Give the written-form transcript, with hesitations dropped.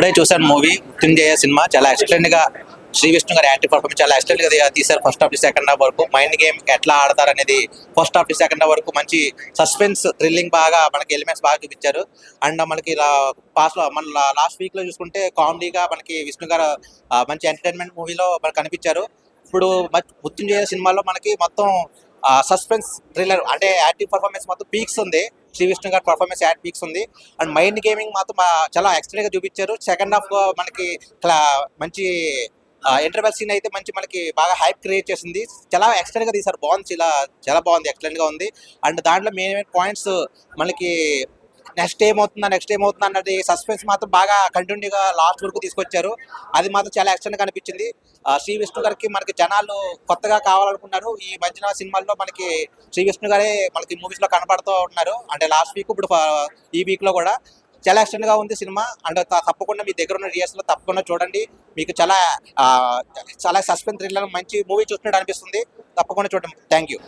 ఇప్పుడే చూసాను మూవీ మృత్యుంజయ సినిమా. చాలా ఎక్సలెంట్ గా శ్రీ విష్ణు గారి యాక్టివ్ పర్ఫార్మెన్స్ చాలా ఎక్సలెంట్ గా తీశారు. First half to second half వరకు మైండ్ గేమ్ ఎట్లా ఆడతారు అనేది first half to second half వరకు మంచి సస్పెన్స్ థ్రిల్లింగ్ బాగా మనకి ఎలిమెంట్స్ బాగా చూపించారు. అండ్ మనకి పాస్ట్ లో మన లాస్ట్ వీక్ లో చూసుకుంటే కామెడీగా మనకి విష్ణు గారు మంచి ఎంటర్టైన్మెంట్ మూవీలో మనకు కనిపించారు. ఇప్పుడు మృత్యుంజయ సినిమాలో మనకి మొత్తం సస్పెన్స్ థ్రిల్లర్ అంటే యాక్టివ్ పర్ఫార్మెన్స్ మొత్తం పీక్స్ ఉంది. శ్రీ విష్ణు గారి పర్ఫార్మెన్స్ యాడ్ పీక్స్ ఉంది. అండ్ మైండ్ గేమింగ్ మాత్రం చాలా ఎక్సలెంట్ గా చూపించారు. సెకండ్ హాఫ్ మనకి మంచి ఇంటర్వెల్ సీన్ అయితే మంచి మనకి బాగా హైప్ క్రియేట్ చేసింది. చాలా ఎక్సలెంట్ గా తీసారు. బాగుంది, చాలా బాగుంది, ఎక్సలెంట్ గా ఉంది. అండ్ దాంట్లో మెయిన్ పాయింట్స్ మనకి నెక్స్ట్ ఏమవుతుందా అన్నది సస్పెన్స్ మాత్రం బాగా కంటిన్యూగా లాస్ట్ వరకు తీసుకొచ్చారు. అది మాత్రం చాలా ఎక్సలెంట్ గా అనిపించింది. శ్రీ విష్ణు గారికి మనకి జనాలు కొత్తగా కావాలనుకున్నారు. ఈ మధ్యన సినిమాల్లో మనకి శ్రీ విష్ణు గారే మనకి మూవీస్ లో కనపడుతూ ఉన్నారు. అంటే లాస్ట్ వీక్ ఇప్పుడు ఈ వీక్ లో కూడా చాలా ఎక్సలెంట్ గా ఉంది సినిమా. అండ్ తప్పకుండా మీ దగ్గర ఉన్న రియల్స్ లో తప్పకుండా చూడండి. మీకు చాలా సస్పెన్స్ థ్రిల్లర్ మంచి మూవీ చూస్తున్నట్టు అనిపిస్తుంది. తప్పకుండా చూడండి. Thank you.